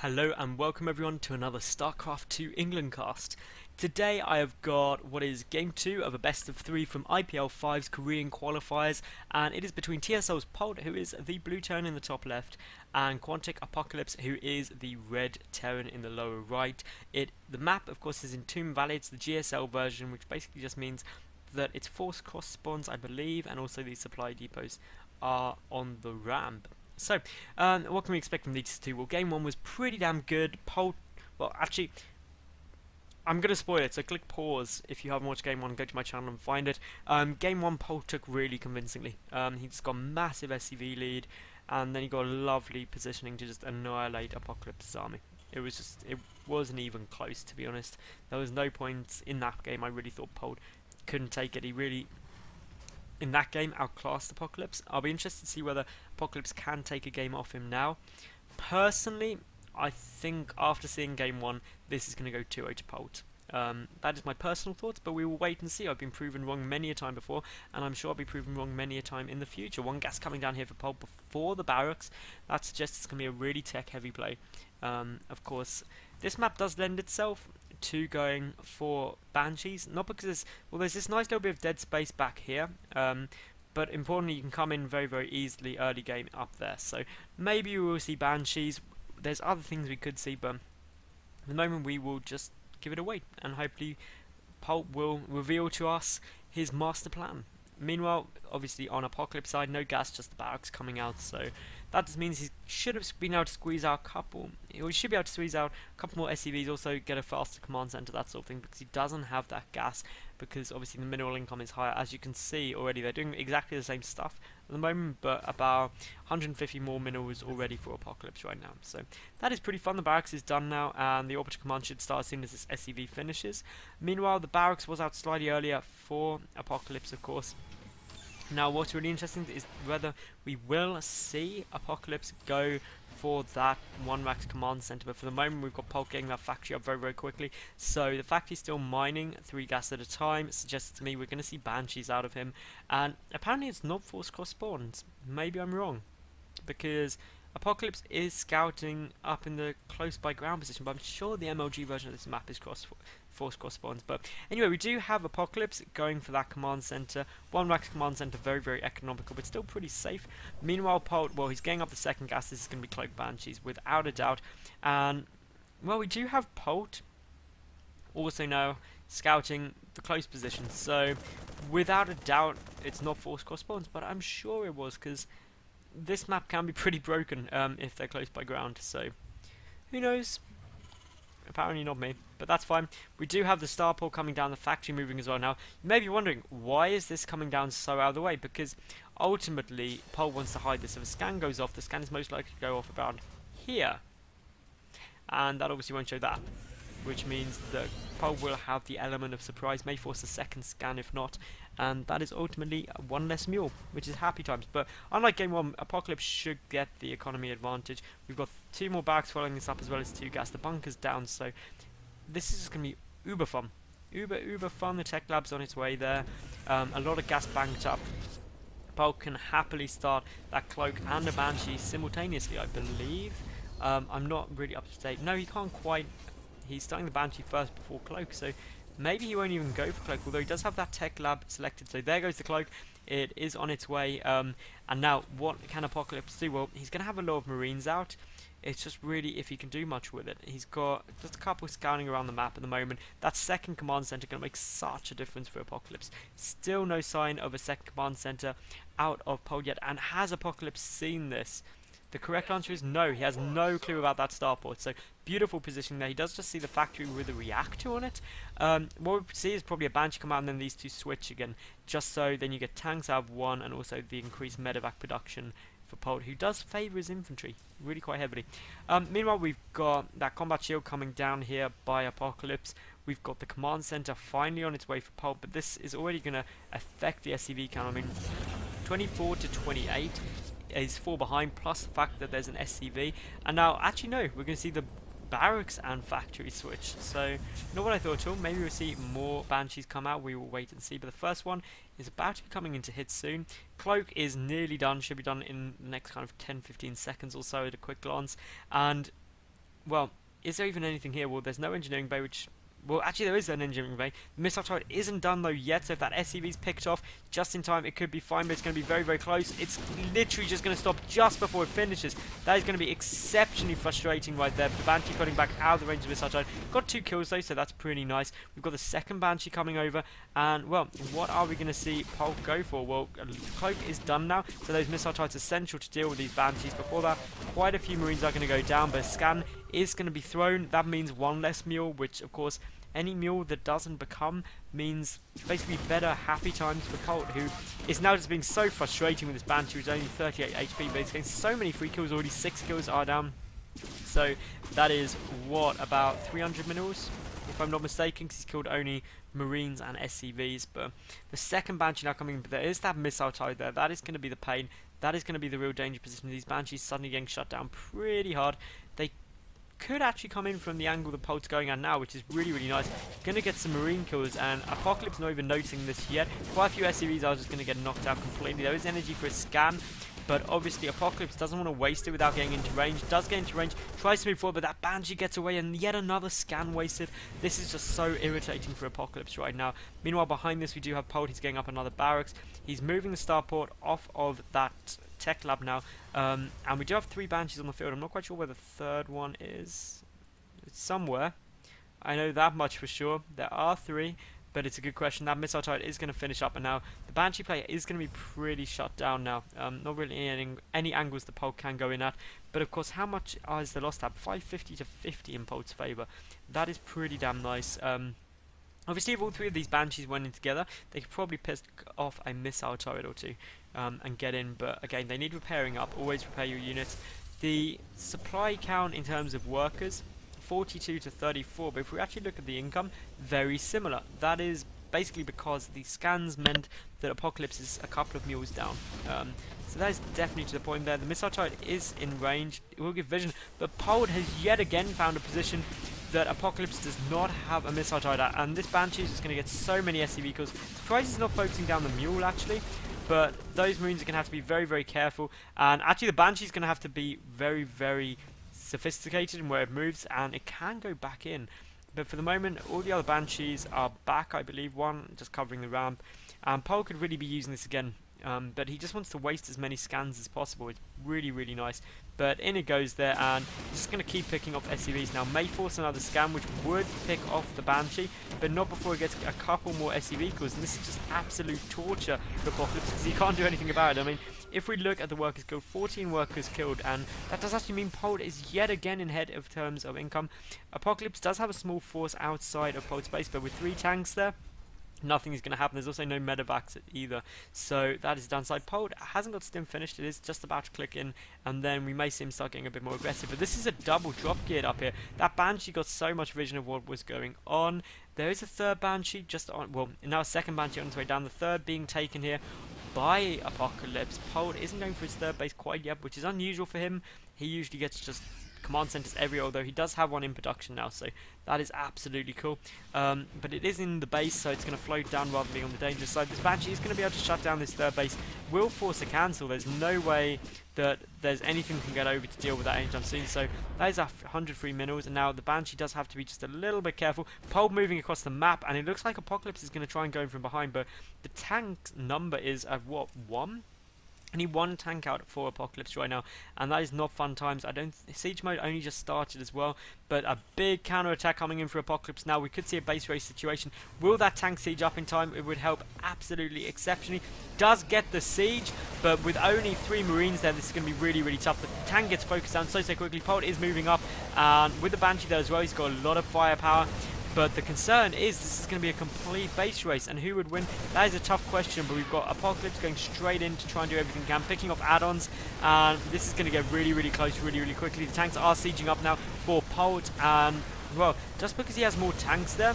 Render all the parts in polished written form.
Hello and welcome everyone to another StarCraft 2 England cast. Today I have got what is game 2 of a best of 3 from IPL5's KR Qualifiers, and it is between TSLPolt, who is the blue Terran in the top left, and QuanticApocalypse, who is the red Terran in the lower right. The map of course is in Tomb Valley. It's the GSL version, which basically just means that it's force cross spawns, I believe, and also the supply depots are on the ramp. So, what can we expect from these two? Well, game 1 was pretty damn good. Well, actually, I'm going to spoil it, so click pause if you haven't watched game 1, go to my channel and find it. Game 1, Polt took really convincingly. He just got a massive SCV lead, and then he got a lovely positioning to just annihilate Apocalypse's army. It wasn't even close, to be honest. There was no point in that game. I really thought Polt couldn't take it. He really, in that game, outclassed Apocalypse. I'll be interested to see whether Apocalypse can take a game off him now. Personally, I think after seeing game 1, this is going to go 2-0 to Polt. That is my personal thoughts, but we will wait and see. I've been proven wrong many a time before, and I'm sure I'll be proven wrong many a time in the future. One gas coming down here for Polt before the barracks. That suggests it's going to be a really tech-heavy play. Of course, this map does lend itself to going for Banshees, not because there's this nice little bit of dead space back here, but importantly you can come in very, very easily early game up there, so maybe we will see Banshees. There's other things we could see, but at the moment we will just give it a wait, and hopefully Polt will reveal to us his master plan. Meanwhile, obviously on Apocalypse side, no gas, just the barracks coming out, so that just means he should have been able to squeeze out a couple. He should be able to squeeze out a couple more SCVs, also get a faster command center, that sort of thing, because he doesn't have that gas, because obviously the mineral income is higher. As you can see already, they're doing exactly the same stuff at the moment, but about 150 more minerals already for Apocalypse right now. So that is pretty fun. The barracks is done now, and the orbital command should start as soon as this SCV finishes. Meanwhile, the barracks was out slightly earlier for Apocalypse, of course. Now, what's really interesting is whether we will see Apocalypse go for that 1 max command center, but for the moment we've got Polt getting that factory up very, very quickly. So the factory's still mining 3 gas at a time. It suggests to me we're going to see Banshees out of him, and apparently it's not force cross spawns. Maybe I'm wrong, because Apocalypse is scouting up in the close by ground position, but I'm sure the MLG version of this map is force cross spawns. But anyway, we do have Apocalypse going for that command center. 1 max command center, very, very economical, but still pretty safe. Meanwhile, Polt, well, he's getting up the second gas. This is going to be Cloak Banshees without a doubt. And well, we do have Polt also now scouting the close position, so without a doubt it's not force cross spawns, but I'm sure it was, because this map can be pretty broken if they're close by ground, so who knows? Apparently not me, but that's fine. We do have the starport coming down, the factory moving as well now. You may be wondering, why is this coming down so out of the way? Because ultimately Polt wants to hide this. If a scan goes off, the scan is most likely to go off around here, and that obviously won't show that, which means that Polt will have the element of surprise, may force a second scan if not, and that is ultimately 1 less mule, which is happy times. But unlike game 1, Apocalypse should get the economy advantage. We've got 2 more barracks following this up, as well as 2 gas. The bunker's down, so this is going to be uber fun. Uber fun. The tech lab's on its way there. A lot of gas banked up. Polt can happily start that cloak and a banshee simultaneously, I believe. I'm not really up to date. No, he can't quite. He's starting the Banshee first before Cloak, so maybe he won't even go for Cloak, although he does have that tech lab selected. So there goes the Cloak. It is on its way. And now, what can Apocalypse do? Well, he's going to have a lot of Marines out. It's just really if he can do much with it. He's got just a couple scouting around the map at the moment. That second command center going to make such a difference for Apocalypse. Still no sign of a second command center out of Polt yet. And has Apocalypse seen this? The correct answer is no. He has no clue about that starport. So beautiful positioning there. He does just see the factory with a reactor on it. What we see is probably a Banshee come out and then these two switch again, just so then you get tanks out of 1 and also the increased medevac production for Polt, who does favour his infantry really quite heavily. Meanwhile, we've got that combat shield coming down here by Apocalypse. We've got the command center finally on its way for Polt, but this is already going to affect the SCV count. I mean, 24 to 28. Is 4 behind, plus the fact that there's an SCV, and now actually no, we're going to see the barracks and factory switch. So not what I thought at all. Maybe we'll see more Banshees come out. We will wait and see. But the first one is about to be coming into hit soon. Cloak is nearly done. Should be done in the next kind of 10-15 seconds or so at a quick glance. And well, is there even anything here? Well, there's no engineering bay, which... Well, actually, there is an engineering bay. The missile turret isn't done, though, yet, so if that SCV's picked off just in time, it could be fine, but it's going to be very, very close. It's literally just going to stop just before it finishes. That is going to be exceptionally frustrating right there. The Banshee putting back out of the range of the missile turret. Got 2 kills, though, so that's pretty nice. We've got the second Banshee coming over, and, well, what are we going to see Polt go for? Well, Cloak is done now, so those missile turrets are essential to deal with these Banshees. Before that, quite a few Marines are going to go down, but a scan is going to be thrown. That means 1 less mule, which, of course... Any mule that doesn't become means basically better happy times for Polt, who is now just being so frustrating with this Banshee, who's only 38 HP, but he's getting so many free kills already. 6 kills are down. So that is, what, about 300 minerals, if I'm not mistaken, because he's killed only Marines and SCVs. But the second Banshee now coming in, but there is that missile turret there. That is going to be the pain. That is going to be the real danger position. These Banshees suddenly getting shut down pretty hard. They could actually come in from the angle the Polt's going at now, which is really, really nice. Gonna get some Marine kills, and Apocalypse not even noticing this yet. Quite a few SCVs are just gonna get knocked out completely. There is energy for a scan, but obviously Apocalypse doesn't want to waste it without getting into range. Does get into range, tries to move forward, but that Banshee gets away, and yet another scan wasted. This is just so irritating for Apocalypse right now. Meanwhile, behind this we do have Polt. He's getting up another barracks. He's moving the starport off of that tech lab now, and we do have 3 Banshees on the field. I'm not quite sure where the third one is. It's somewhere. I know that much for sure. There are 3, but it's a good question. That missile turret is going to finish up, and now the Banshee player is going to be pretty shut down now. Not really any angles the Polt can go in at, but of course, how much is the loss tab? 550 to 50 in Polt's favour. That is pretty damn nice. Obviously, if all 3 of these Banshees went in together, they could probably piss off a missile turret or 2 and get in. But again, they need repairing up. Always repair your units. The supply count in terms of workers, 42 to 34. But if we actually look at the income, very similar. That is basically because the scans meant that Apocalypse is a couple of mules down. So that is definitely to the point there. The missile turret is in range. It will give vision. But Polt has yet again found a position that Apocalypse does not have a missile turret at, and this Banshee is just going to get so many SCV kills. Surprised he's not focusing down the mule actually, but those Marines are going to have to be very, very careful, and actually the Banshee is going to have to be very, very sophisticated in where it moves, and it can go back in. But for the moment, all the other Banshees are back, I believe. One just covering the ramp, and Polt could really be using this again. But he just wants to waste as many scans as possible. It's really, really nice. But in it goes there, and he's just going to keep picking off SCVs now. May force another scan, which would pick off the Banshee, but not before he gets a couple more SCV kills. And this is just absolute torture for Apocalypse, because he can't do anything about it. I mean, if we look at the workers killed, 14 workers killed, and that does actually mean Polt is yet again in head of terms of income. Apocalypse does have a small force outside of Polt's base, but with 3 tanks there, nothing is going to happen. There's also no medevacs either, so that is the downside. Polt hasn't got stim finished. It is just about to click in, and then we may see him start getting a bit more aggressive. But this is a double drop geared up here. That Banshee got so much vision of what was going on. There is a third Banshee just on, well, now a second Banshee on its way down. The third being taken here by Apocalypse. Polt isn't going for his third base quite yet, which is unusual for him. He usually gets just command centers everywhere, although he does have one in production now, so that is absolutely cool. But it is in the base, so it's going to float down rather than being on the dangerous side. This Banshee is going to be able to shut down this third base. Will force a cancel. There's no way that there's anything can get over to deal with that anytime soon. So that is 100 free minerals, and now the Banshee does have to be just a little bit careful. Polt moving across the map, and it looks like Apocalypse is going to try and go in from behind, but the tank number is at what, 1? Only 1 tank out for Apocalypse right now, and that is not fun times. Siege mode only just started as well, but a big counter attack coming in for Apocalypse now. We could see a base race situation. Will that tank siege up in time? It would help absolutely exceptionally. Does get the siege, but with only 3 Marines there, this is going to be really, really tough. The tank gets focused down so quickly. Polt is moving up, and with the Banshee there as well, he's got a lot of firepower. But the concern is this is going to be a complete base race, and who would win? That is a tough question, but we've got Apocalypse going straight in to try and do everything he can, picking off add-ons, and this is going to get really, really close really, really quickly. The tanks are sieging up now for Polt, and, well, just because he has more tanks there,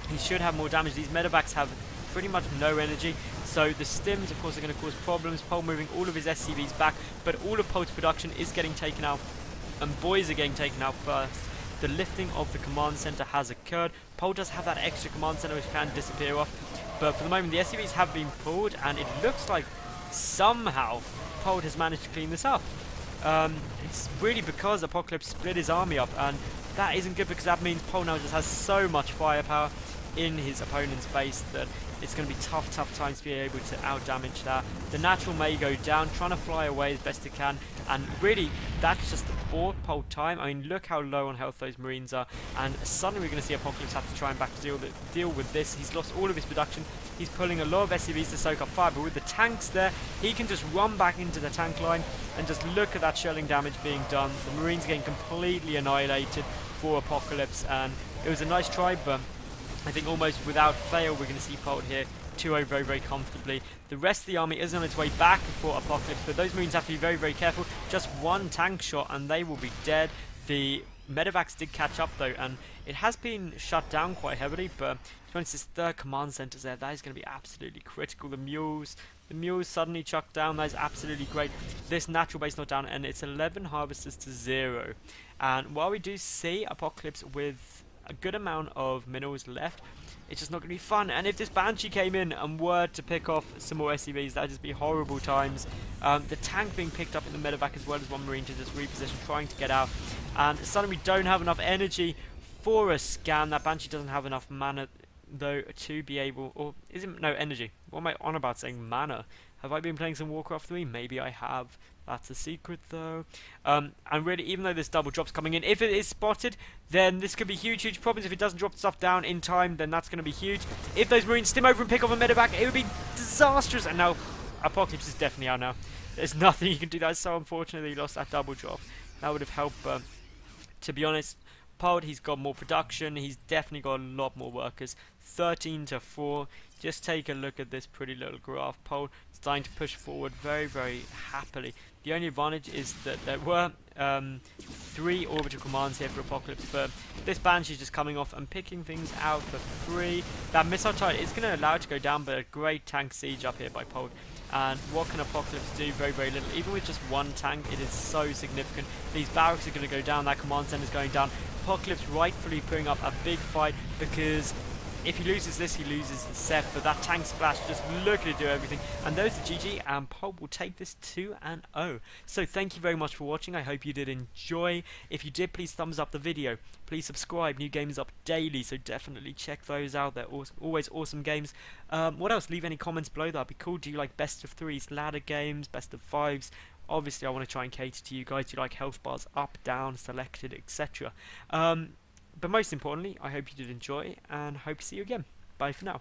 he should have more damage. These medevacs have pretty much no energy, so the stims, of course, are going to cause problems. Polt moving all of his SCVs back, but all of Polt's production is getting taken out, and boys are getting taken out first. The lifting of the command center has occurred. Polt does have that extra command center which can disappear off, but for the moment the SCVs have been pulled, and it looks like somehow Polt has managed to clean this up. it's really because Apocalypse split his army up, and that isn't good because that means Polt now just has so much firepower in his opponent's base that it's going to be tough times to be able to out-damage that. The natural may go down, trying to fly away as best it can, and really, that's just the Polt time. I mean, look how low on health those Marines are, and suddenly we're going to see Apocalypse have to try and deal with this. He's lost all of his production. He's pulling a lot of SCVs to soak up fire, but with the tanks there, he can just run back into the tank line and just look at that shelling damage being done. The Marines getting completely annihilated for Apocalypse, and it was a nice try, but I think almost without fail we're going to see Polt here 2-0 very comfortably. The rest of the army is on its way back for Apocalypse, but those Marines have to be very careful. Just one tank shot and they will be dead. The medevacs did catch up though, and it has been shut down quite heavily, but to be honest, this third command centre there, that is going to be absolutely critical. The mules suddenly chucked down. That is absolutely great. This natural base not down, and it's 11 harvesters to 0. And while we do see Apocalypse with a good amount of minerals left, it's just not going to be fun. And if this Banshee came in and were to pick off some more SCVs, that would just be horrible times. The tank being picked up in the medevac as well as one Marine to just reposition, trying to get out. And suddenly we don't have enough energy for a scan. That Banshee doesn't have enough mana though to be able, or is it no energy? What am I on about saying mana? Have I been playing some Warcraft 3? Maybe I have. That's a secret though. And really, even though this double drop's coming in, if it is spotted, then this could be huge problems. If it doesn't drop stuff down in time, then that's going to be huge. If those Marines stim over and pick off a medevac, it would be disastrous. And now, Apocalypse is definitely out now. There's nothing you can do. That's so unfortunate that he lost that double drop. That would have helped, to be honest, Polt, he's got more production, he's definitely got a lot more workers. 13 to 4. Just take a look at this pretty little graph. Polt starting to push forward very happily. The only advantage is that there were 3 orbital commands here for Apocalypse, but this Banshee is just coming off and picking things out for free. That missile turret is going to allow it to go down, but a great tank siege up here by Polt. And what can Apocalypse do? Very little. Even with just one tank, it is so significant. These barracks are going to go down, that command center is going down. Apocalypse rightfully putting up a big fight, because if he loses this, he loses the set. But that tank splash, just looking to do everything. And there's the GG, and Polt will take this 2-0. So thank you very much for watching. I hope you did enjoy. If you did, please thumbs up the video. Please subscribe. New games up daily, so definitely check those out. They're always awesome games. What else? Leave any comments below. That'd be cool. Do you like best of 3s, ladder games, best of 5s? Obviously, I want to try and cater to you guys. Do you like health bars up, down, selected, etc.? But most importantly, I hope you did enjoy, and hope to see you again. Bye for now.